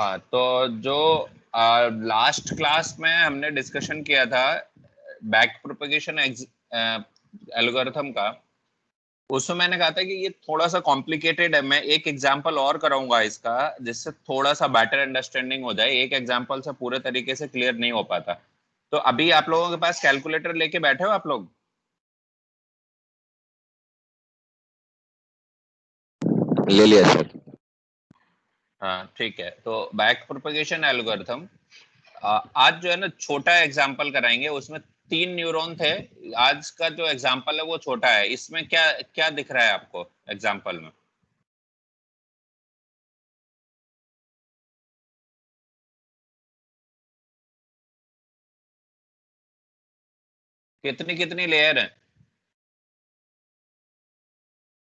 हाँ, तो जो लास्ट क्लास में हमने डिस्कशन किया था बैक प्रोपगेशन एल्गोरिथम का, उसमें मैंने कहा था कि ये थोड़ा सा कॉम्प्लिकेटेड है। मैं एक एग्जांपल और कराऊंगा इसका, जिससे थोड़ा सा बेटर अंडरस्टैंडिंग हो जाए। एक एग्जांपल से पूरे तरीके से क्लियर नहीं हो पाता। तो अभी आप लोगों के पास कैलकुलेटर लेके बैठे हो आप लोग? ले लिया सर। हाँ ठीक है। तो बैक प्रोपगेशन एल्गोरिथम आज जो है ना छोटा एग्जांपल कराएंगे। उसमें 3 न्यूरॉन थे। आज का जो एग्जांपल है वो छोटा है। इसमें क्या क्या दिख रहा है आपको एग्जांपल में? कितनी कितनी लेयर है?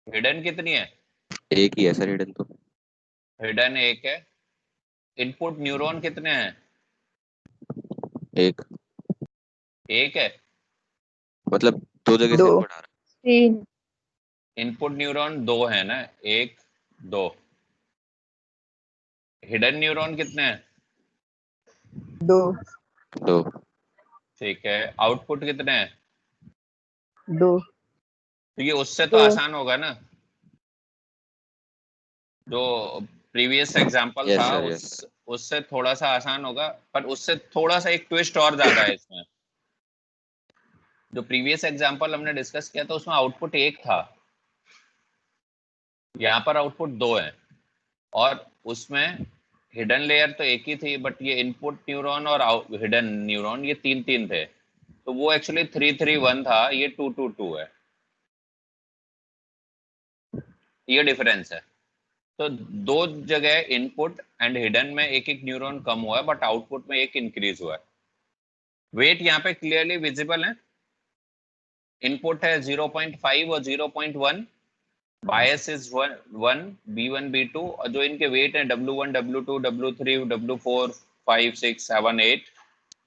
हिडन कितनी है? एक ही है सर हिडन तो। हिडन एक है। इनपुट न्यूरॉन कितने हैं? एक एक है। मतलब दो जगह से दो इनपुट आ रहा तीन इनपुट न्यूरॉन दो है ना? एक दो। हिडन न्यूरॉन कितने हैं? दो है। दो। ठीक है। आउटपुट कितने हैं? दो तो ये उससे तो दो आसान होगा ना, जो प्रीवियस एग्जांपल यस था सर उस यस सर। उससे थोड़ा सा आसान होगा। पर उससे थोड़ा सा एक ट्विस्ट और ज्यादा है इसमें। जो प्रीवियस एग्जांपल हमने डिस्कस किया था उसमें आउटपुट एक था, यहाँ पर आउटपुट दो है। और उसमें हिडन लेयर तो एक ही थी, बट ये इनपुट न्यूरॉन और हिडन न्यूरॉन ये तीन तीन थे। तो वो एक्चुअली 3 3 1 था, ये 2 2 2 है। ये डिफरेंस है। तो दो जगह इनपुट एंड हिडन में एक एक न्यूरॉन कम हुआ है, बट आउटपुट में एक इंक्रीज हुआ है। वेट यहाँ पे क्लियरली विजिबल है। इनपुट है 0.5 और 0.1। बायस इज 1 B1 B2। और जो इनके वेट है W1 W2 W3 W4 5 6 7 8,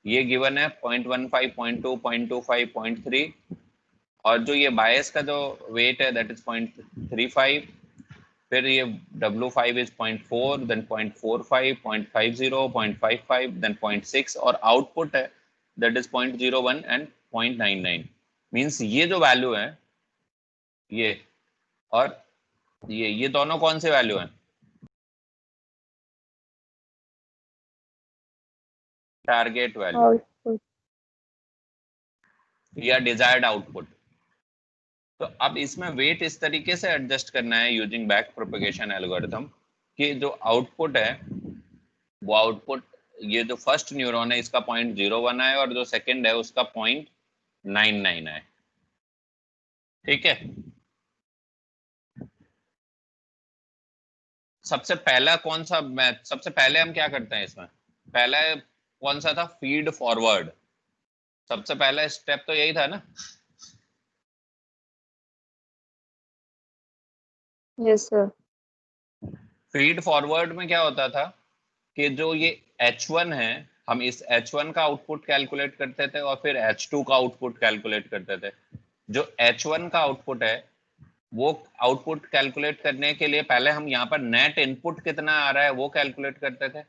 ये गिवन है 0.15 0.2 0.25 0.3। और जो ये बायस का जो वेट है दैट इज 0.35। फिर ये W5 इज 0.4, देन 0.45 0.50 0.55, देन 0.6। और आउटपुट है दैट इज 0.01 एंड 0.99। मीन्स ये जो वैल्यू है ये, और ये दोनों कौन से वैल्यू हैं? टारगेट वैल्यू आउटपुट या डिजायर्ड आउटपुट। तो अब इसमें वेट इस तरीके से एडजस्ट करना है यूजिंग बैक प्रोपगेशन एल्गोरिथम कि जो आउटपुट है वो आउटपुट, ये जो फर्स्ट न्यूरॉन है इसका 0.01 है और जो सेकंड है उसका 0.99 है। ठीक है। सबसे पहला कौन सा मैथ, सबसे पहले हम क्या करते हैं इसमें? पहला कौन सा था? Feed forward. सबसे पहला स्टेप तो यही था ना। यस सर फीड फॉरवर्ड में क्या होता था कि जो ये H1 है, हम इस H1 का आउटपुट कैलकुलेट करते थे और फिर H2 का आउटपुट कैलकुलेट करते थे। जो H1 का आउटपुट है वो आउटपुट कैलकुलेट करने के लिए पहले हम यहाँ पर नेट इनपुट कितना आ रहा है वो कैलकुलेट करते थे।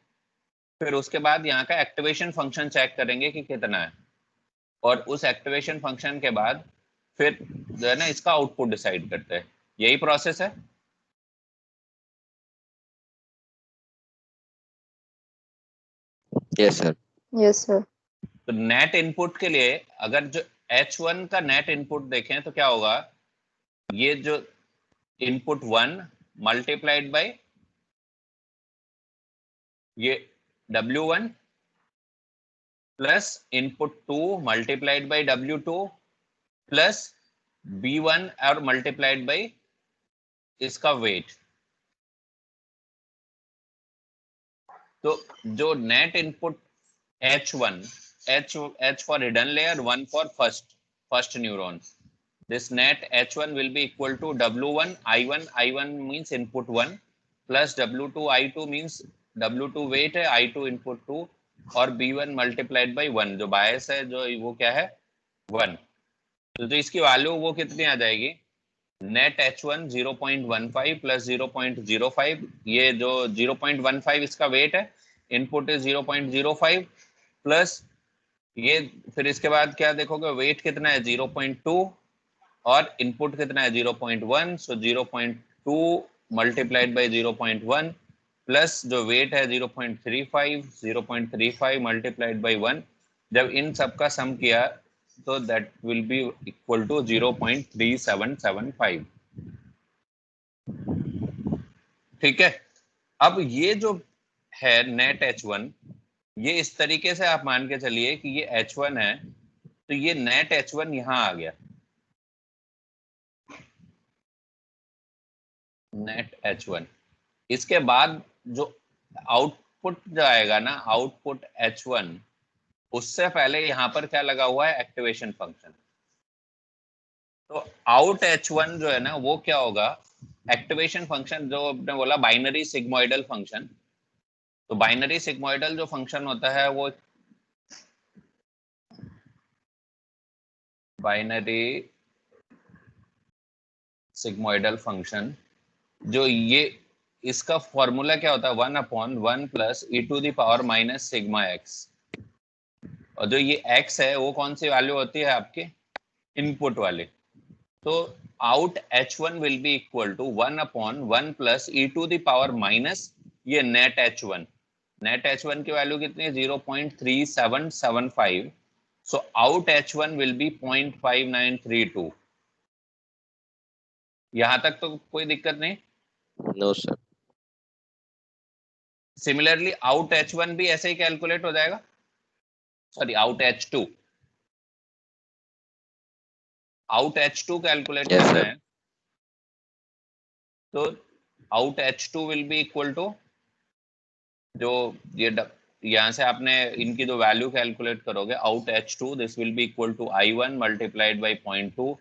फिर उसके बाद यहाँ का एक्टिवेशन फंक्शन चेक करेंगे कि कितना है। और उस एक्टिवेशन फंक्शन के बाद फिर जो है ना इसका आउटपुट डिसाइड करते हैं। यही प्रोसेस है। Yes sir. यस सर तो नेट इनपुट के लिए अगर जो H1 का नेट इनपुट देखें तो क्या होगा? ये जो इनपुट 1 मल्टीप्लाइड बाय ये W1 plus input 2 multiplied by W2 plus B1 और मल्टीप्लाइड बाय इसका वेट। तो जो net input H1, H for hidden layer, 1 for first neuron. This net H1 will be equal to W1 I1, I1 means input 1 plus W2 I2 means W2 weight है, I2 input 2 और B1 multiplied by 1। जो बायस है जो वो क्या है 1। तो इसकी वैल्यू वो कितनी आ जाएगी? Net H1 0.15 plus 0.05। ये जो 0.15 इसका वेट है इनपुट इज 0.05 प्लस ये, फिर इसके बाद क्या देखोगे, वेट कितना है 0.2 और इनपुट कितना है 0.1, सो 0.2 मल्टीप्लाइड बाय 0.1 प्लस जो वेट है 0.35 मल्टीप्लाइड बाय 1, जब इन सब का सम किया तो that will be equal to 0.3775। ठीक है, अब ये जो है नेट H1, ये इस तरीके से आप मान के चलिए कि ये H1 है, तो ये नेट H1 यहां आ गया, नेट H1। इसके बाद जो आउटपुट जो आएगा ना, आउटपुट H1, उससे पहले यहां पर क्या लगा हुआ है, एक्टिवेशन फंक्शन। तो आउट H1 जो है ना वो क्या होगा, एक्टिवेशन फंक्शन जो आपने बोला बाइनरी सिग्मोइडल फंक्शन। तो बाइनरी सिग्मोइडल जो फंक्शन होता है वो बाइनरी सिग्मोइडल फंक्शन, जो ये इसका फॉर्मूला क्या होता है, 1/1 plus e to the power minus sigma X. और जो ये x है वो कौन सी वैल्यू होती है आपकी, इनपुट वाली। तो out H1 will be equal to 1/1 plus e to the power minus ये नेट H1। नेट H1 की वैल्यू कितनी है, 0.3775। So out H1 will be 0.5932। यहां तक तो कोई दिक्कत नहीं। No sir. Similarly out H1 भी ऐसे ही कैलकुलेट हो जाएगा, sorry out H2, out H2 calculate Yes, करना sir. है। तो out H2 will be equal to, जो ये यहाँ से आपने इनकी जो वैल्यू कैलकुलेट करोगे, out H2 this will be equal to I1 multiplied by 0.2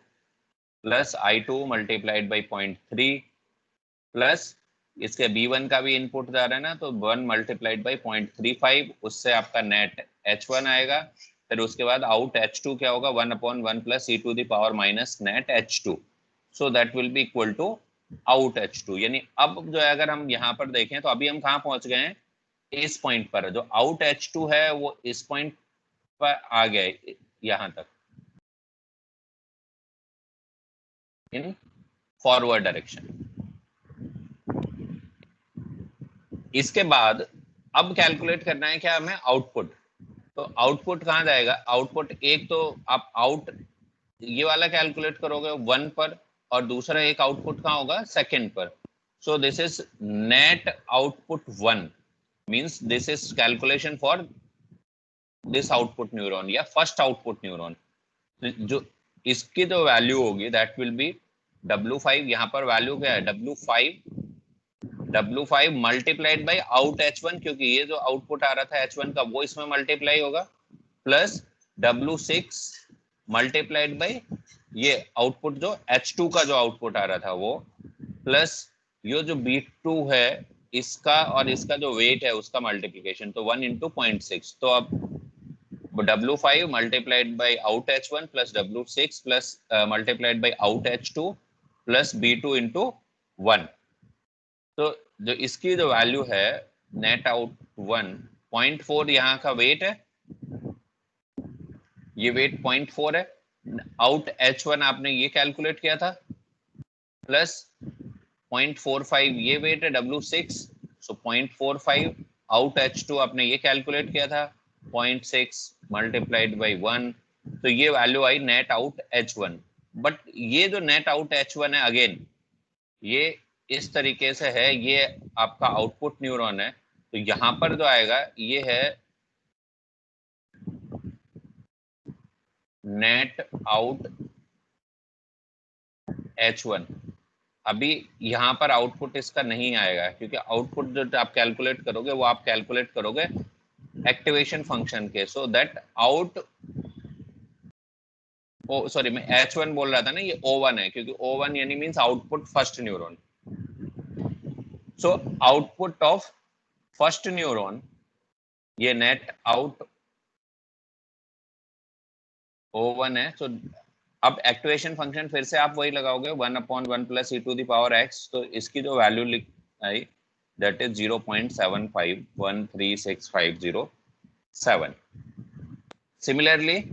plus I2 multiplied by 0.3 plus इसके B1 का भी इनपुट जा रहा है ना, तो 1 मल्टीप्लाइड बाई 0.35, उससे आपका नेट H1 आएगा। फिर उसके बाद आउट H2 क्या होगा, 1/1 plus e to the power minus net H2, so that will be equal to out H2। यानी अब जो है अगर हम यहाँ पर देखें तो अभी हम कहाँ पहुंच गए हैं, इस पॉइंट पर। जो आउट H2 है वो इस पॉइंट पर आ गया है, यहाँ तक इन फॉरवर्ड डायरेक्शन। इसके बाद अब कैलकुलेट करना है क्या हमें, आउटपुट। तो आउटपुट कहाँ जाएगा, आउटपुट एक तो आप आउट ये वाला कैलकुलेट करोगे 1 पर, और दूसरा एक आउटपुट कहाँ होगा, सेकंड पर। सो this is net output 1, means this is calculation for this output neuron या फर्स्ट आउटपुट न्यूरॉन। जो इसकी जो वैल्यू होगी दैट विल बी W5। यहाँ पर वैल्यू क्या है, W5 multiplied by out H1, क्योंकि ये जो आउटपुट आ रहा था H1 का वो इसमें मल्टीप्लाई होगा, प्लस W6 मल्टीप्लाइड बाई ये आउटपुट जो H2 का जो आउटपुट आ रहा था वो, प्लस ये जो B2 है इसका और इसका जो वेट है उसका मल्टीप्लीकेशन, तो 1 इंटू 0.6। तो अब W5 multiplied by out H1 plus W6 plus multiplied by out H2 plus B2 into 1। तो जो इसकी जो वैल्यू है नेट आउट 1.4, यहाँ का वेट है, ये वेट 0.4 है। आउट H1 आपने ये कैलकुलेट किया था, प्लस 0.45 ये वेट है W6, सो 0.45। आउट H2 आपने ये कैलकुलेट किया था 0.6 मल्टीप्लाइड बाई 1, तो ये value I net out H1। But ये जो नेट आउट H1 है, अगेन ये इस तरीके से है, ये आपका आउटपुट न्यूरॉन है। तो यहाँ पर जो आएगा ये है नेट आउट H1। अभी यहाँ पर आउटपुट इसका नहीं आएगा, क्योंकि आउटपुट जो आप कैलकुलेट करोगे वो आप कैलकुलेट करोगे एक्टिवेशन फंक्शन के। So that out, oh sorry मैं H1 बोल रहा था ना, ये O1 है, क्योंकि O1 यानी means output first neuron. So output of first neuron ये नेट आउट O1 है। सो अब एक्टिवेशन फंक्शन फिर से आप वही लगाओगे 1/1 plus e to the power x। तो इसकी जो वैल्यू आई that is 0.75136507. Similarly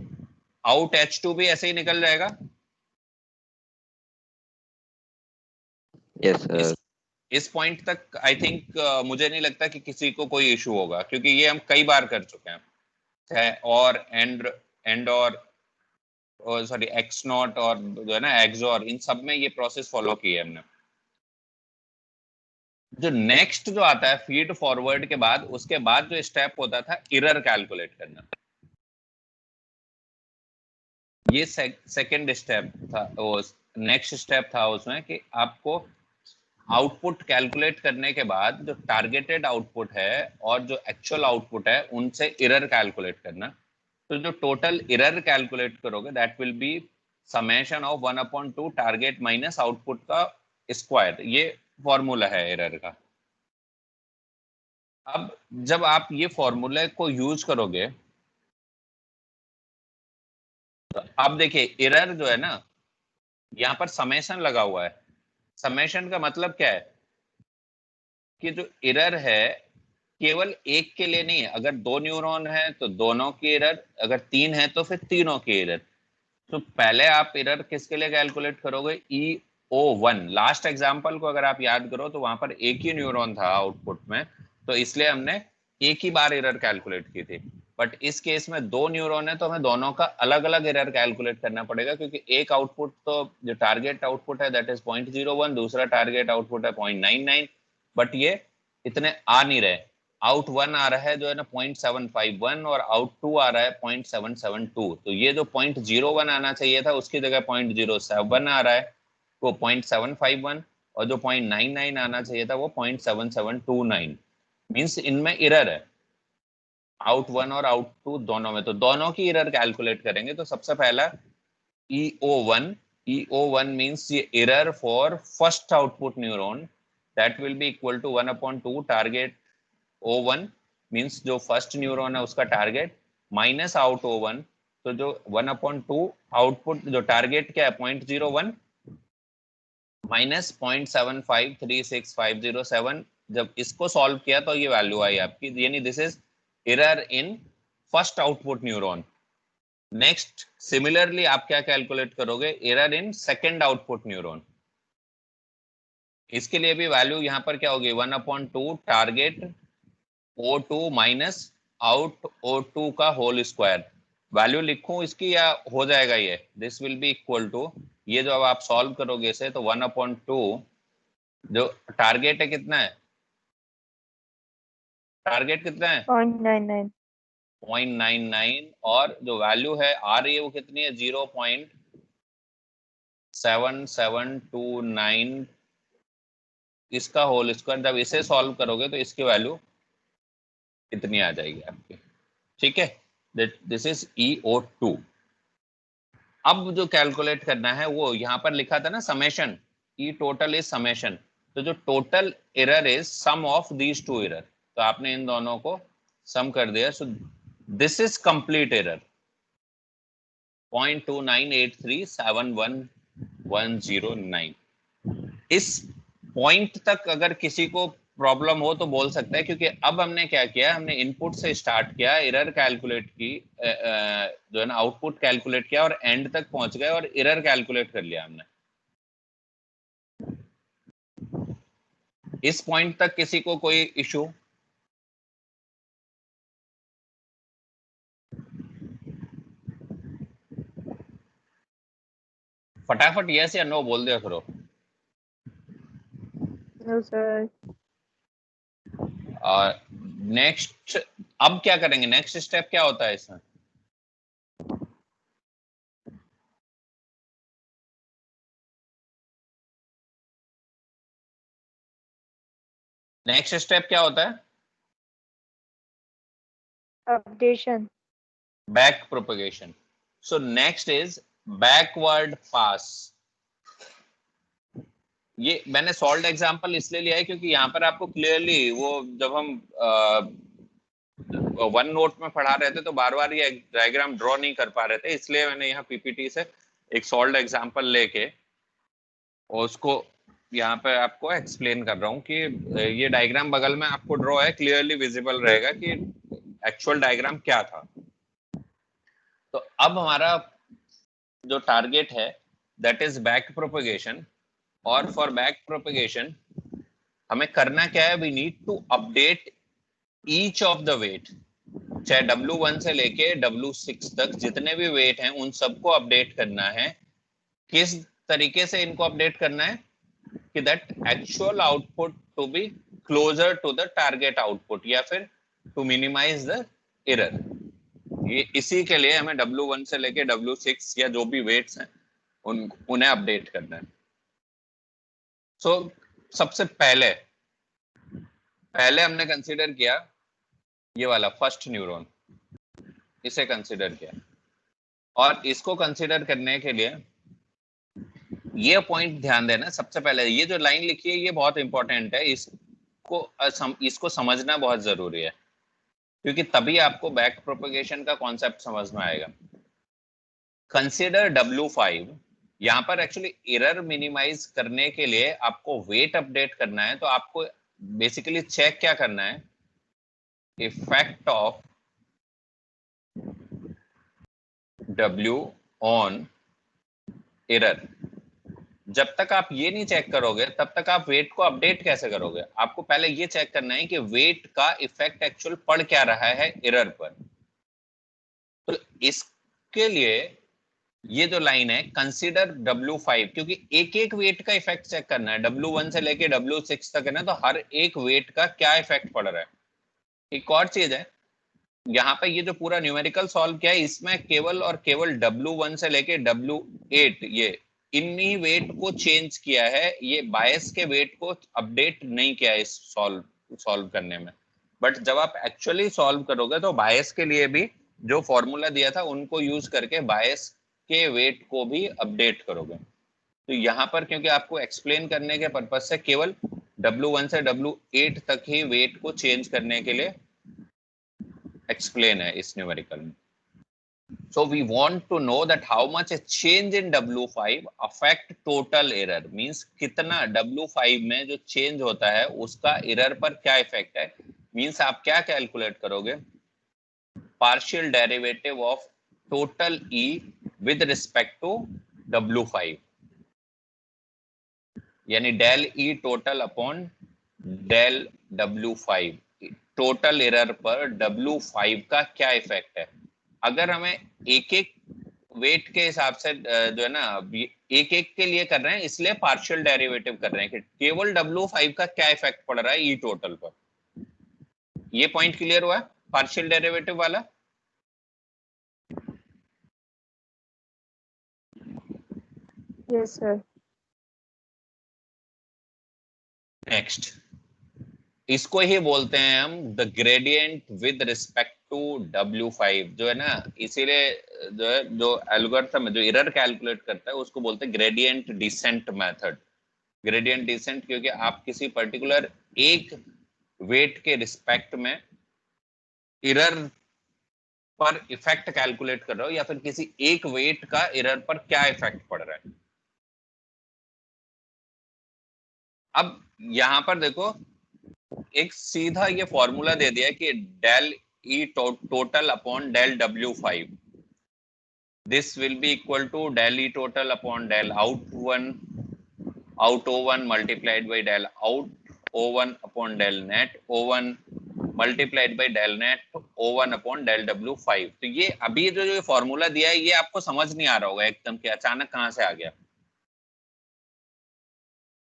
out H2 भी ऐसे ही निकल जाएगा. Yes, sir. इस पॉइंट तक आई थिंक मुझे नहीं लगता कि किसी को कोई इशू होगा, क्योंकि ये हम कई बार कर चुके हैं. और एंड और सॉरी एक्स नॉट और जो है ना एक्सॉर, इन सब में ये प्रोसेस फॉलो की है हमने. जो नेक्स्ट जो आता है फीड फॉरवर्ड के बाद, उसके बाद जो स्टेप होता था एरर कैलकुलेट करना. ये सेकंड स्टेप था, नेक्स्ट स्टेप था उसमें कि आपको आउटपुट कैलकुलेट करने के बाद जो टारगेटेड आउटपुट है और जो एक्चुअल आउटपुट है उनसे एरर कैलकुलेट करना. तो जो टोटल एरर कैलकुलेट करोगे that will be summation of 1/2 target minus output का स्क्वायर. ये फॉर्मूला है एरर का. अब जब आप ये फॉर्मूले को यूज करोगे तो आप देखिए एरर जो है ना, यहाँ पर समेशन लगा हुआ है. समेशन का मतलब क्या है कि जो एरर है केवल एक के लिए नहीं है. अगर 2 न्यूरॉन है तो दोनों की एरर, अगर 3 है तो फिर तीनों की एरर. तो पहले आप एरर किसके लिए कैलकुलेट करोगे? EO1. लास्ट एग्जांपल को अगर आप याद करो तो वहां पर एक ही न्यूरॉन था आउटपुट में, तो इसलिए हमने एक ही बार एरर कैलकुलेट की थी. बट इस केस में 2 न्यूरॉन है तो हमें दोनों का अलग अलग एरर कैलकुलेट करना पड़ेगा, क्योंकि एक आउटपुट तो जो टारगेट आउटपुट है दैट इज 0.01, दूसरा टारगेट आउटपुट है 0.99. बट ये इतने आ नहीं रहे. आउट 1 आ रहा है जो है ना 0.751 और आउट 2 आ रहा है 0.772. तो ये जो 0.01 आना चाहिए था उसकी जगह 0.07 आ रहा है, वो 0.751, और जो 0.99 आना चाहिए था वो 0.7729. मीन्स इनमें एरर है आउट 1 और आउट 2 दोनों में. तो दोनों की एरर कैलकुलेट करेंगे. तो सबसे पहला EO1. EO1 मीन्स ये error for first output neuron, that will be equal to 1/2 target O1 means जो फर्स्ट न्यूरॉन है उसका टारगेट, माइनस आउट O1. तो जो 1/2 आउटपुट जो टारगेट क्या है 0.01 माइनस 0.753657. जब इसको सॉल्व किया तो ये वैल्यू आई आपकी, यानी this is error in first output neuron. Next similarly आप क्या कैलकुलेट करोगे? Error in second output neuron. इसके लिए भी वैल्यू यहाँ पर क्या होगी? 1/2 target O2 minus out O2 का होल स्क्वायर. वैल्यू लिखूं इसकी या हो जाएगा ये? This will be equal to, ये जो अब आप सॉल्व करोगे इसे तो 1/2 जो टारगेट है कितना है? टारगेट कितना है? 0.99. 0.99. और जो वैल्यू है आ रही है वो कितनी है? 0.7729. इसका होल स्क्वायर. जब इसे सॉल्व करोगे तो इसकी वैल्यू इतनी आ जाएगी आपकी. ठीक है, दिस इज EO2. अब जो कैलकुलेट करना है वो यहाँ पर लिखा था ना summation. E total is summation. तो जो total error is sum of these two error. तो आपने इन दोनों को सम कर दिया. So this is complete error 0.2983711109. इस पॉइंट तक अगर किसी को प्रॉब्लम हो तो बोल सकता है, क्योंकि अब हमने क्या किया, हमने इनपुट से स्टार्ट किया, एरर कैलकुलेट की, जो है ना आउटपुट कैलकुलेट किया और एंड तक पहुंच गए और एरर कैलकुलेट कर लिया हमने. इस पॉइंट तक किसी को कोई इशू? फटाफट यस या नो बोल दिया करो. No, sir. और नेक्स्ट अब क्या करेंगे? नेक्स्ट स्टेप क्या होता है इसमें? नेक्स्ट स्टेप क्या होता है? Updation. Back propagation. So next is backward pass. ये मैंने सॉल्व एग्जांपल इसलिए लिया है क्योंकि यहाँ पर आपको क्लियरली वो जब हम वन नोट में पढ़ा रहे थे तो बार बार ये डायग्राम ड्रॉ नहीं कर पा रहे थे, इसलिए मैंने यहाँ PPT से एक सॉल्व एग्जांपल लेके और उसको यहाँ पे आपको एक्सप्लेन कर रहा हूँ कि ये डायग्राम बगल में आपको ड्रॉ है, क्लियरली विजिबल रहेगा कि एक्चुअल डायग्राम क्या था। तो अब हमारा जो टारगेट है दैट इज बैक प्रोपगेशन, और फॉर बैक प्रोपगेशन हमें करना क्या है, we need to update each of the weight, चाहे W1 से लेके W6 तक जितने भी वेट हैं उन सबको अपडेट करना है। किस तरीके से इनको अपडेट करना है कि that actual output to be closer to the target output, या फिर टू मिनिमाइज द एरर। ये इसी के लिए हमें W1 से लेके W6 या जो भी वेट्स हैं उन्हें अपडेट करना है। सो सबसे पहले हमने कंसीडर किया ये वाला फर्स्ट न्यूरॉन, इसे कंसीडर किया, और इसको कंसीडर करने के लिए ये पॉइंट ध्यान देना। सबसे पहले ये जो लाइन लिखी है ये बहुत इंपॉर्टेंट है, इसको समझना बहुत जरूरी है, क्योंकि तभी आपको बैक प्रोपगेशन का कॉन्सेप्ट समझ में आएगा। कंसीडर W5, यहाँ पर एक्चुअली एरर मिनिमाइज करने के लिए आपको वेट अपडेट करना है। तो आपको बेसिकली चेक क्या करना है, effect of W on error. जब तक आप ये नहीं चेक करोगे तब तक आप वेट को अपडेट कैसे करोगे। आपको पहले ये चेक करना है कि वेट का इफेक्ट एक्चुअल पड़ क्या रहा है एरर पर। तो इसके लिए ये जो लाइन है कंसीडर W5, क्योंकि एक एक वेट का इफेक्ट चेक करना है। W1 से लेके W6 तक है ना, तो हर एक वेट का क्या इफेक्ट पड़ रहा है। एक और चीज है, यहाँ पे ये जो पूरा न्यूमेरिकल सॉल्व किया है इसमें केवल और केवल W1 से लेके W8 ये इन्हीं वेट को चेंज किया है, ये बायस के वेट को अपडेट नहीं किया है इस सॉल्व करने में। बट जब आप एक्चुअली सॉल्व करोगे तो बायस के लिए भी जो फॉर्मूला दिया था उनको यूज करके बायस के वेट को भी अपडेट करोगे। तो यहाँ पर क्योंकि आपको एक्सप्लेन करने के पर्पज से केवल W1 से W8 तक ही वेट को चेंज करने के लिए एक्सप्लेन है इस न्यूमेरिकल में। So we want to know that how much a change in W5 affect total error, means कितना W5 में जो चेंज होता है उसका एरर पर क्या इफेक्ट है। मींस आप क्या कैलकुलेट करोगे, partial derivative of total E with respect to W5, यानी del E total upon del W5, total error पर W5 का क्या इफेक्ट है। अगर हमें एक एक वेट के हिसाब से जो है ना एक एक के लिए कर रहे हैं, इसलिए पार्शियल डेरिवेटिव कर रहे हैं कि केवल W5 का क्या इफेक्ट पड़ रहा है ई टोटल पर। ये पॉइंट क्लियर हुआ पार्शियल डेरिवेटिव वाला। Yes, sir. नेक्स्ट, इसको ही बोलते हैं हम the gradient with respect to W5, जो है ना, इसीलिए जो है जो एल्गोरिथम जो एरर कैलकुलेट करता है उसको बोलते हैं gradient descent method. Gradient descent क्योंकि आप किसी पर्टिकुलर एक वेट के रिस्पेक्ट में एरर पर इफेक्ट कैलकुलेट कर रहे हो, या फिर किसी एक वेट का एरर पर क्या इफेक्ट पड़ रहा है। अब यहां पर देखो एक सीधा ये फॉर्मूला दे दिया कि del E total upon del W5, this will be equal to del E total upon del out O1 multiplied by del out O1 upon del net O1 multiplied by del net O1 upon del W5। तो ये अभी जो formula दिया है ये आपको समझ नहीं आ रहा होगा एकदम कि अचानक कहां से आ गया।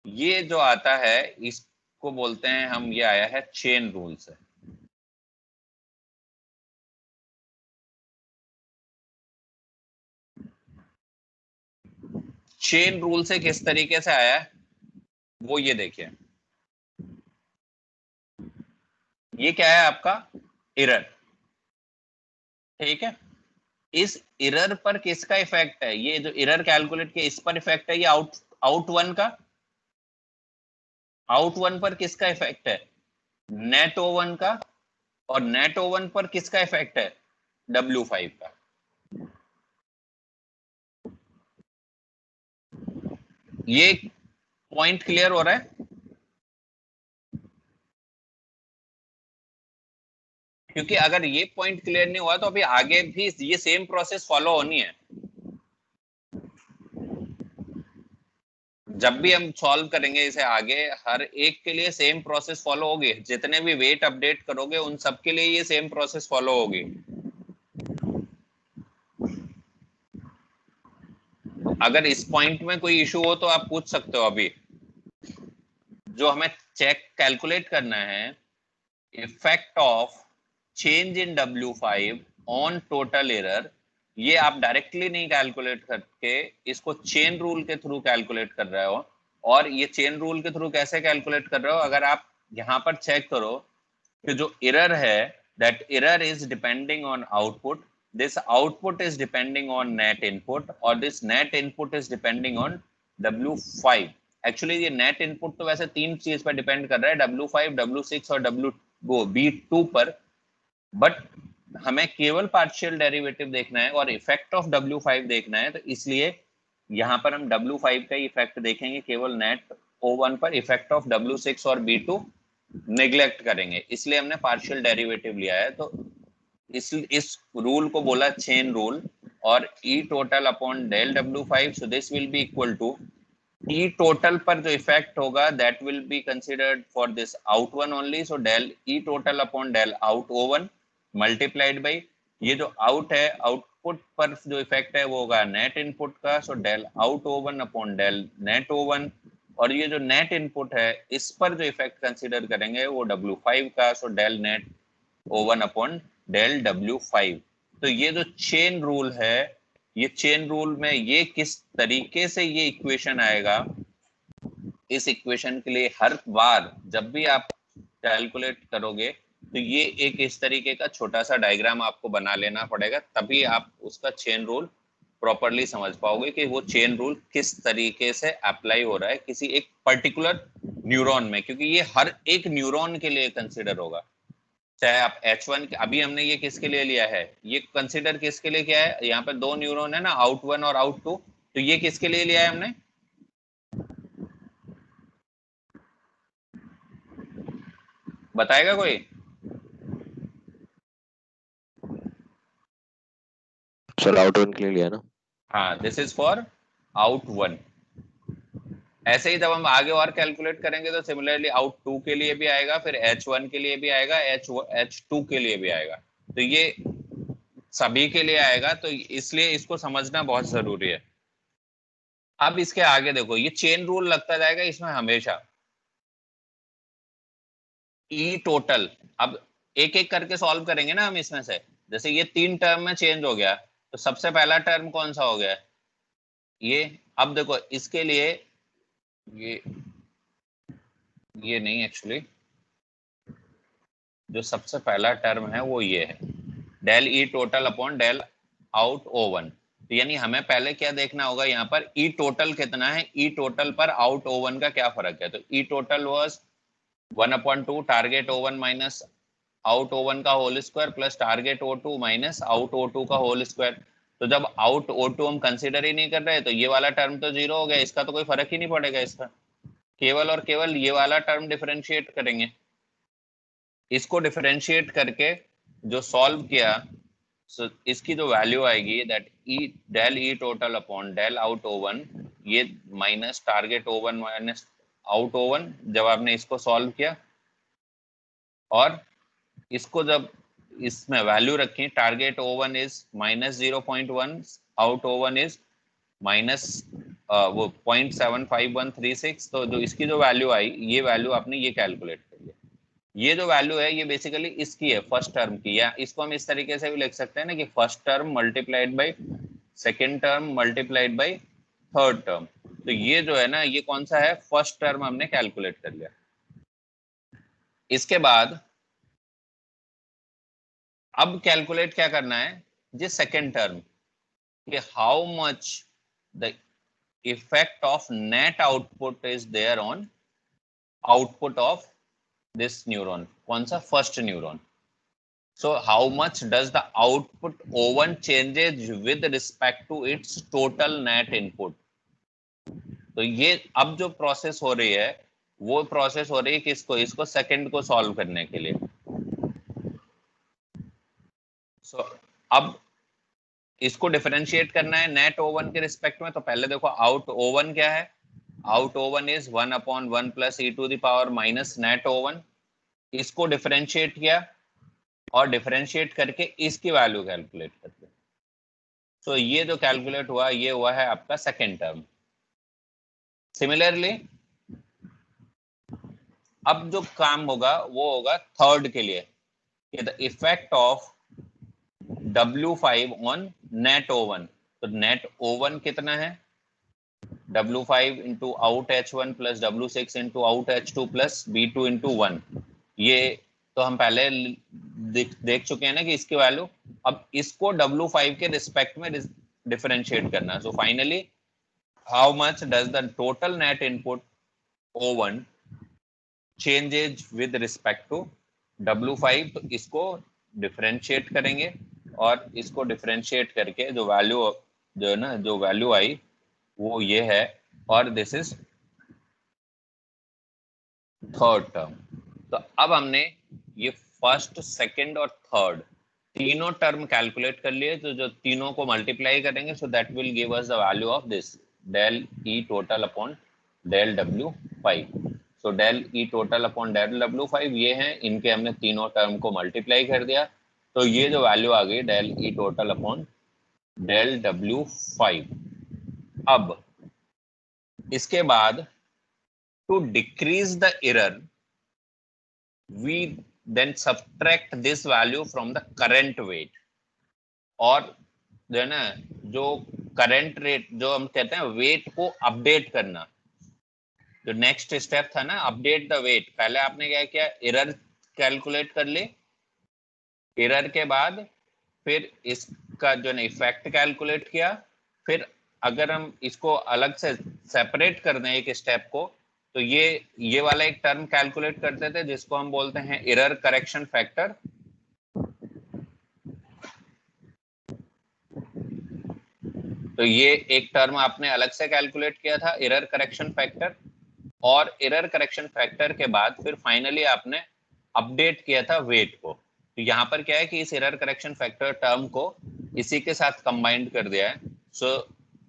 ये जो आता है इसको बोलते हैं हम, ये आया है चेन रूल से। चेन रूल से किस तरीके से आया है वो ये देखिए, ये क्या है आपका एरर, ठीक है। इस एरर पर किसका इफेक्ट है, ये जो एरर कैलकुलेट किया इस पर इफेक्ट है, ये आउट वन का। आउट वन पर किसका इफेक्ट है, नेट O1 का। और नेट O1 पर किसका इफेक्ट है, W5 का। ये पॉइंट क्लियर हो रहा है? क्योंकि अगर ये पॉइंट क्लियर नहीं हुआ तो अभी आगे भी ये सेम प्रोसेस फॉलो होनी है। जब भी हम सॉल्व करेंगे इसे आगे, हर एक के लिए सेम प्रोसेस फॉलो होगी। जितने भी वेट अपडेट करोगे उन सब के लिए ये सेम प्रोसेस फॉलो होगी। अगर इस पॉइंट में कोई इशू हो तो आप पूछ सकते हो। अभी जो हमें चेक कैलकुलेट करना है, effect of change in W5 on total error, ये आप डायरेक्टली नहीं कैलकुलेट करके इसको चेन रूल के थ्रू कैलकुलेट कर रहे हो। और ये चेन रूल के थ्रू कैसे कैलकुलेट कर रहे हो, अगर आप यहाँ पर चेक करो कि जो एरर है, that error is depending on output, this output is depending on net input, और this net input is depending on W5। Actually ये नेट इनपुट तो वैसे तीन चीज पर डिपेंड कर रहा है, W5, W6 और B2 पर, बट हमें केवल पार्शियल डेरिवेटिव देखना है और इफेक्ट ऑफ W5 देखना है। तो इसलिए यहाँ पर हम W5 का इफेक्ट देखेंगे केवल नेट O1 पर, इफेक्ट ऑफ W6 और B2 नेग्लेक्ट करेंगे, इसलिए हमने पार्शियल डेरिवेटिव लिया है। तो इस रूल को बोला चेन रूल, और E total upon del W5, so this will be equal to E total पर जो इफेक्ट होगा that will be considered for this out one only, so del E total upon del out O1 multiplied by ये जो out है, output पर जो effect है वो होगा नेट इनपुट का, so del out O1 upon del net O1, और ये जो नेट इनपुट है इस पर जो इफेक्ट कंसिडर करेंगे वो W5 का, so del net O1 upon del W5। तो ये जो चेन रूल है, ये चेन रूल में ये किस तरीके से ये इक्वेशन आएगा, इस इक्वेशन के लिए हर बार जब भी आप कैलकुलेट करोगे तो ये एक इस तरीके का छोटा सा डायग्राम आपको बना लेना पड़ेगा, तभी आप उसका चेन रूल प्रॉपरली समझ पाओगे कि वो चेन रूल किस तरीके से अप्लाई हो रहा है किसी एक पर्टिकुलर न्यूरॉन में, क्योंकि ये हर एक न्यूरॉन के लिए कंसिडर होगा। चाहे आप H1, अभी हमने ये किसके लिए लिया है, ये कंसिडर किसके लिए किया है, यहाँ पे दो न्यूरॉन है ना, आउट 1 और आउट 2, तो ये किसके लिए लिया है हमने, बताएगा कोई? सर आउट वन के लिए लिया ना? हाँ, दिस इज फॉर आउट 1। ऐसे ही जब हम आगे और कैलकुलेट करेंगे तो सिमिलरली आउट 2 के लिए भी आएगा, फिर H1 के लिए भी आएगा, H2 के लिए भी आएगा, तो ये सभी के लिए आएगा। तो इसलिए इसको समझना बहुत जरूरी है। अब इसके आगे देखो, ये चेन रूल लगता जाएगा इसमें हमेशा। ई टोटल, अब एक एक करके सॉल्व करेंगे ना हम इसमें से। जैसे ये 3 टर्म में चेंज हो गया, तो सबसे पहला टर्म कौन सा हो गया, ये। अब देखो इसके लिए ये नहीं, एक्चुअली जो सबसे पहला टर्म है वो ये है, del E total upon del out O1। तो यानी हमें पहले क्या देखना होगा, यहाँ पर ई टोटल कितना है, ई टोटल पर आउट O1 का क्या फर्क है। तो E total was 1/2 target O1 minus out O1 का whole square plus target O2 minus out O2 का होल स्क्वायर। तो जब आउट O2 हम कंसिडर ही नहीं कर रहे तो ये वाला टर्म तो जीरो हो गया, इसका तो कोई फर्क ही नहीं पड़ेगा, इसका केवल और केवल ये वाला टर्म डिफरेंशिएट करेंगे। इसको डिफरेंशिएट करके जो सॉल्व किया, so इसकी जो वैल्यू आएगी that E del E total upon del out O1, ये minus target O1 minus out O1, जब आपने इसको सॉल्व किया और इसको जब इसमें वैल्यू रखी, target O1 is minus 0.1, out O1 is minus वो 0.75136, तो जो इसकी जो वैल्यू आई, ये वैल्यू आपने ये कैलकुलेट करी है। ये जो वैल्यू है ये बेसिकली इसकी है, फर्स्ट टर्म की, या इसको हम इस तरीके से भी लिख सकते हैं ना कि first term multiplied by second term multiplied by third term. तो ये जो है ना, ये कौन सा है, फर्स्ट टर्म हमने कैलकुलेट कर लिया। इसके बाद अब कैलकुलेट क्या करना है, ये सेकेंड टर्म, कि how much the effect of net output is there on output of this neuron, कौन सा, first neuron. So how much does the output O1 changes with respect to its total net input? तो ये अब जो process हो रही है वो प्रोसेस हो रही है किसको, इसको सेकंड को सॉल्व करने के लिए। सो अब इसको डिफरेंशिएट करना है नेट O1 के रिस्पेक्ट में। तो पहले देखो आउट O1 क्या है, out O1 is 1/1 plus e to the power minus net O1। इसको डिफरेंशिएट किया और डिफरेंशिएट करके इसकी वैल्यू कैलकुलेट करते। तो ये जो कैलकुलेट हुआ ये हुआ है आपका सेकेंड टर्म। सिमिलरली अब जो काम होगा वो होगा थर्ड के लिए, the effect of W5 on net O1। तो नेट O1 कितना है, W5 into out H1 plus W6 into out H2 plus B2 into 1। ये तो हम पहले देख चुके हैं ना कि इसकी वैल्यू। अब इसको W5 के रिस्पेक्ट में डिफरेंशिएट करना। So finally how much does the total net input O1 changes with respect to W5। तो इसको डिफरेंशिएट करेंगे और इसको डिफरेंशिएट करके जो वैल्यू, जो है ना, जो वैल्यू आई वो ये है। और दिस इज थर्ड टर्म। तो अब हमने ये फर्स्ट, सेकंड और थर्ड तीनों टर्म कैलकुलेट कर लिए। तो जो तीनों को मल्टीप्लाई करेंगे so that will give us the value of this del E total upon del W5। So del E total upon del W5 ये हैं, इनके हमने तीनों टर्म को मल्टीप्लाई कर दिया। तो ये जो वैल्यू आ गई del E total upon del W5। अब इसके बाद to decrease the error we then subtract this value from the current weight। और जो है ना, जो करंट रेट, जो हम कहते हैं वेट को अपडेट करना, जो नेक्स्ट स्टेप था ना अपडेट द वेट। पहले आपने क्या किया, एरर कैलकुलेट कर ली, एरर के बाद फिर इसका जो है इफेक्ट कैलकुलेट किया। फिर अगर हम इसको अलग से सेपरेट कर दें एक स्टेप को, तो ये वाला एक टर्म कैलकुलेट करते थे जिसको हम बोलते हैं एरर करेक्शन फैक्टर। तो ये एक टर्म आपने अलग से कैलकुलेट किया था, एरर करेक्शन फैक्टर। और एरर करेक्शन फैक्टर के बाद फिर फाइनली आपने अपडेट किया था वेट को। तो यहाँ पर क्या है कि इस एरर करेक्शन फैक्टर टर्म को इसी के साथ कंबाइंड कर दिया है। सो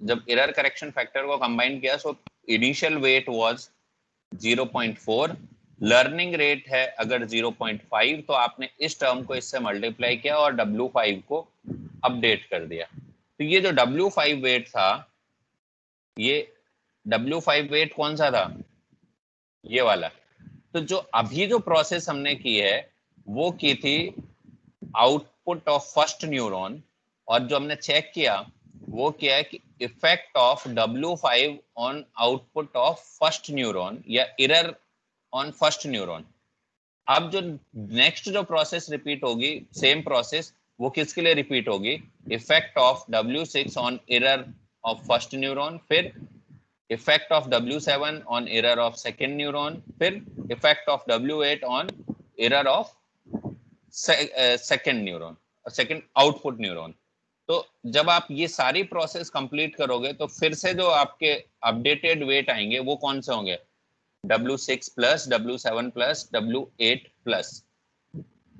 जब एरर करेक्शन फैक्टर को कंबाइन किया, so initial wait was 0.4, learning rate है अगर 0.5, तो आपने इस टर्म को इससे मल्टीप्लाई किया और W5 को अपडेट कर दिया। तो ये जो W5 वेट था, ये W5 वेट कौन सा था, ये वाला। तो जो अभी जो प्रोसेस हमने की है वो की थी आउटपुट ऑफ फर्स्ट न्यूरॉन, और जो हमने चेक किया वो क्या है कि effect of W5 on output of first neuron या एरर ऑन फर्स्ट न्यूरॉन। अब जो नेक्स्ट जो प्रोसेस रिपीट होगी, सेम प्रोसेस, वो किसके लिए रिपीट होगी, effect of W6 on error of first neuron, फिर effect of W7 on error of second neuron, फिर effect of W8 on error of second neuron, second output neuron. तो जब आप ये सारी प्रोसेस कंप्लीट करोगे तो फिर से जो आपके अपडेटेड वेट आएंगे वो कौन से होंगे, W6 plus W7 plus W8 plus.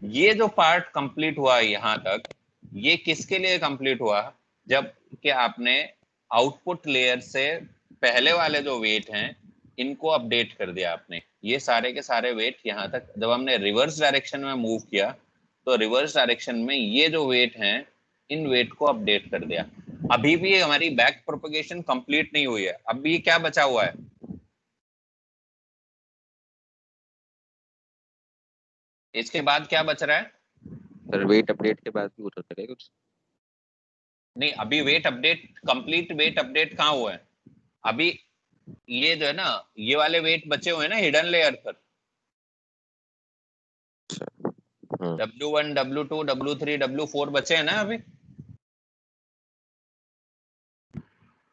ये जो पार्ट कंप्लीट हुआ यहाँ तक, ये किसके लिए कंप्लीट हुआ, जब कि आपने आउटपुट लेयर से पहले वाले जो वेट हैं इनको अपडेट कर दिया आपने। ये सारे के सारे वेट यहाँ तक जब हमने रिवर्स डायरेक्शन में मूव किया, तो रिवर्स डायरेक्शन में ये जो वेट हैं इन वेट को अपडेट कर दिया। अभी भी हमारी बैक प्रोपगेशन कंप्लीट नहीं हुई है, अभी क्या बचा हुआ है, इसके बाद क्या बच रहा है। सर वेट अपडेट के बाद भी होता है कुछ? नहीं, अभी weight update, complete weight update कहाँ हुआ है अभी। ये जो है ना, ये वाले वेट बचे हुए हैं ना हिडन लेयर पर, W1 W2 W3 W4 बचे हैं ना अभी।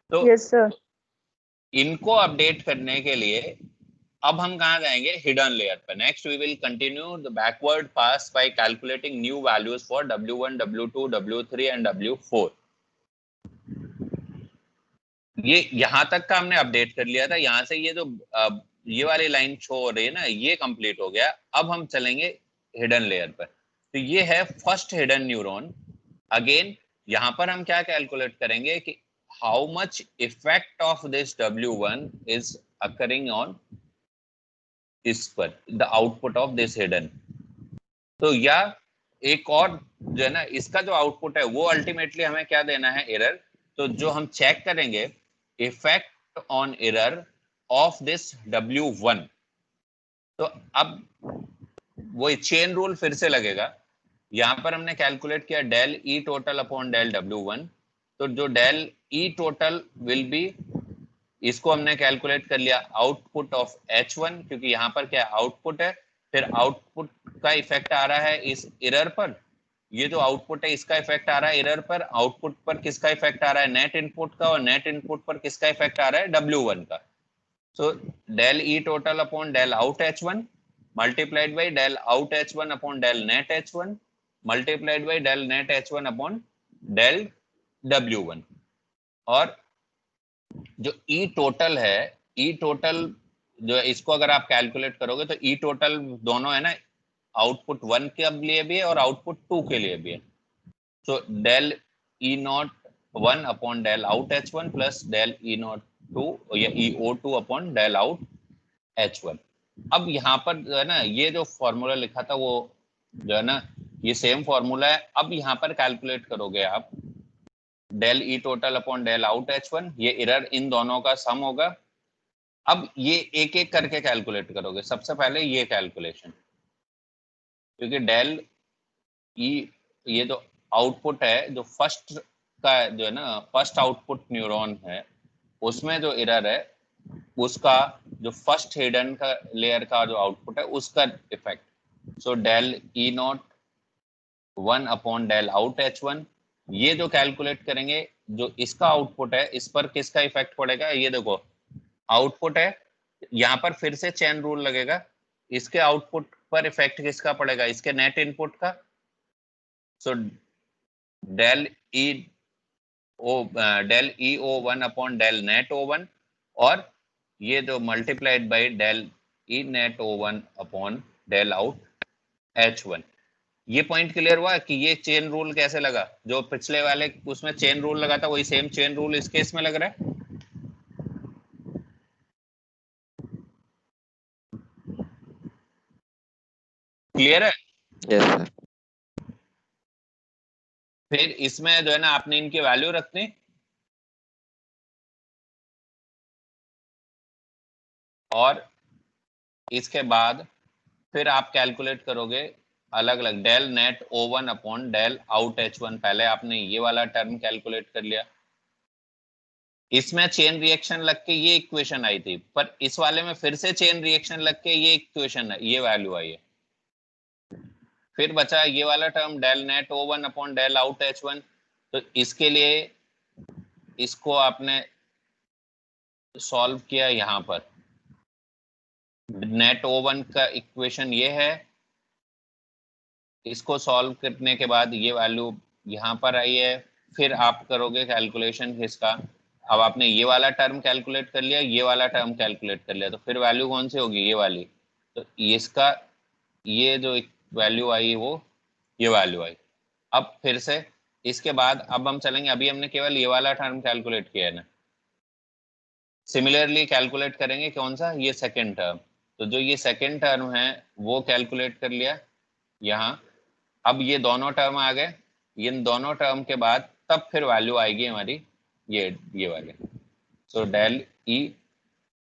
तो Yes, sir. इनको अपडेट करने के लिए अब हम कहाँ जाएंगे, हिडन लेयर पर। Next we will continue the backward pass by calculating new values for W1 W2 W3 and W4। ये यहाँ तक का हमने अपडेट कर लिया था, यहाँ से ये जो ये वाली लाइन शो हो रही है ना, ये कंप्लीट हो गया। अब हम चलेंगे हिडन लेयर पर। तो ये है फर्स्ट हिडन न्यूरॉन। अगेन यहाँ पर हम क्या कैलकुलेट करेंगे कि how much effect of this W1 is occurring on इस पर the output of this hidden. तो या एक और जो है ना, इसका जो आउटपुट है वो अल्टीमेटली हमें क्या देना है, एरर। तो जो हम चेक करेंगे effect on error of this W1। तो अब वो चेन रूल फिर से लगेगा। यहां पर हमने कैलकुलेट किया del E total upon del W1। तो जो del E total will be, इसको हमने कैलकुलेट कर लिया आउटपुट ऑफ H1, क्योंकि यहाँ पर क्या आउटपुट है। फिर आउटपुट का इफेक्ट आ रहा है इस एरर पर, ये जो आउटपुट है इसका इफेक्ट आ रहा है एरर पर। आउटपुट पर किसका इफेक्ट आ रहा है, नेट इनपुट का, और नेट इनपुट पर किसका इफेक्ट आ रहा है, W1 का। So del E total upon del out H1 multiplied by del out H1 upon del net H1 multiplied by del net H1 upon del W1। और जो ई total है, ई टोटल जो है, इसको अगर आप कैलकुलेट करोगे तो ई टोटल दोनों है ना, आउटपुट 1 के लिए भी है और आउटपुट 2 के लिए भी है। So del E not 1 upon del out H1 plus del E not 2 या EO2 upon del out H1। अब यहाँ पर जो है ना, ये जो फॉर्मूला लिखा था वो जो है ना, ये सेम फॉर्मूला है। अब यहाँ पर कैलकुलेट करोगे आप del E total upon del out H1, ये एरर इन दोनों का सम होगा। अब ये एक एक करके कैलकुलेट करोगे। सबसे पहले ये कैलकुलेशन, क्योंकि डेल ई, ये जो आउटपुट है, जो फर्स्ट का जो है ना, फर्स्ट आउटपुट न्यूरॉन है, उसमें जो एरर है उसका जो फर्स्ट हिडन का लेयर का जो आउटपुट है उसका effect. So del E not 1 upon del out H1, ये जो कैलकुलेट करेंगे, जो इसका आउटपुट है इस पर किसका इफेक्ट पड़ेगा, ये देखो आउटपुट है, यहाँ पर फिर से चेन रूल लगेगा। इसके आउटपुट पर इफेक्ट किसका पड़ेगा, इसके नेट इनपुट का। So del E O1 upon del net O1, और ये जो multiplied by del E net O1 upon del out H1। ये पॉइंट क्लियर हुआ कि ये चेन रूल कैसे लगा, जो पिछले वाले उसमें चेन रूल लगा था वही सेम चेन रूल इस केस में लग रहा है। क्लियर है। Yes sir. फिर इसमें जो है ना, आपने इनकी वैल्यू रखनी, और इसके बाद फिर आप कैलकुलेट करोगे अलग अलग del net O1 upon del out H1। पहले आपने ये वाला टर्म कैलकुलेट कर लिया, इसमें चेन रिएक्शन लग के ये इक्वेशन आई थी, पर इस वाले में फिर से चेन रिएक्शन लग के ये इक्वेशन है, ये वैल्यू आई है। फिर बचा ये वाला term del net O1 upon del out H1। तो इसके लिए इसको आपने सॉल्व किया, यहाँ पर नेट O1 का इक्वेशन ये है, इसको सॉल्व करने के बाद ये वैल्यू यहाँ पर आई है। फिर आप करोगे कैलकुलेशन किसका, अब आपने ये वाला टर्म कैलकुलेट कर लिया, ये वाला टर्म कैलकुलेट कर लिया, तो फिर वैल्यू कौन सी होगी, ये वाली। तो इसका ये जो वैल्यू आई वो ये वैल्यू आई। अब फिर से इसके बाद अब हम चलेंगे, अभी हमने केवल ये वाला टर्म कैलकुलेट किया है ना, सिमिलरली कैलकुलेट करेंगे कौन सा, ये सेकेंड टर्म। तो जो ये सेकेंड टर्म है वो कैलकुलेट कर लिया यहाँ। अब ये दोनों टर्म आ गए, इन दोनों टर्म के बाद तब फिर वैल्यू आएगी हमारी ये वाले। So del E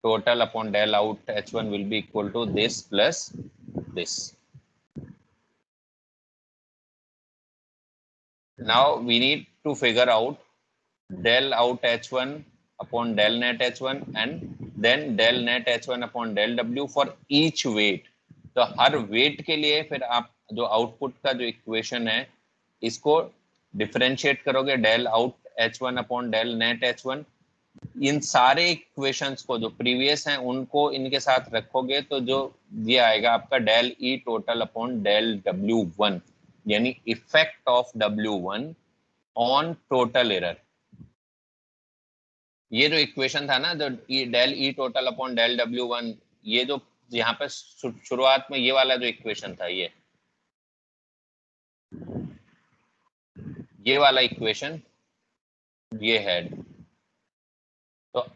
total upon del out H1 will be equal to this plus this. Now we need to figure out del out H1 upon del net H1 and then del net H1 upon del W for each weight। तो हर wait के लिए फिर आप जो output का जो equation है इसको डिफरेंशिएट करोगे del out H1 upon del net H1। इन सारे इक्वेशंस को जो प्रीवियस हैं उनको इनके साथ रखोगे तो जो ये आएगा आपका del E total upon del W1, यानी effect of W1 on total error. ये जो इक्वेशन था ना, जो del E total upon del W1, ये जो यहाँ पे शुरुआत में ये वाला जो इक्वेशन था, ये वाला इक्वेशन ये है। तो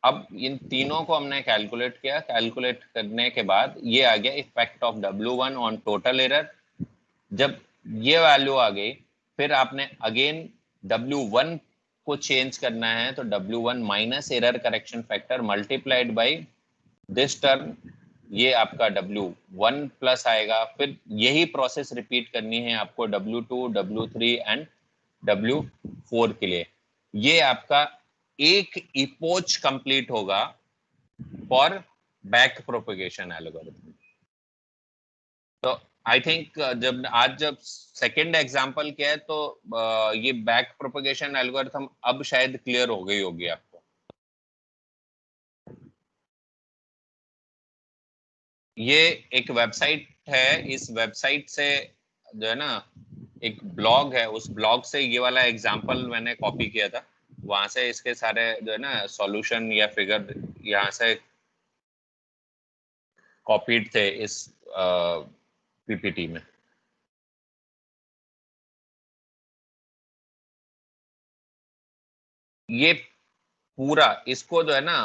अब इन तीनों को हमने कैलकुलेट किया, कैलकुलेट करने के बाद ये आ गया effect of W1 on total error. जब ये वैल्यू आ गई, फिर आपने अगेन W1 को चेंज करना है, तो W1 minus error correction factor multiplied by this term, ये आपका W1 प्लस आएगा। फिर यही प्रोसेस रिपीट करनी है आपको W2, W3 एंड W4 के लिए। ये आपका एक इपोच कंप्लीट होगा फॉर बैक प्रोपगेशन एल्गोरिथम। तो आई थिंक जब सेकंड एग्जांपल किया है, तो ये बैक प्रोपगेशन एल्गोरिथम अब शायद क्लियर हो गई होगी आपको। ये एक वेबसाइट है, इस वेबसाइट से जो है ना, एक ब्लॉग है, उस ब्लॉग से ये वाला एग्जांपल मैंने कॉपी किया था। वहां से इसके सारे जो है ना सॉल्यूशन या फिगर यहाँ से कॉपीड थे इस पीपीटी में। ये पूरा इसको जो है ना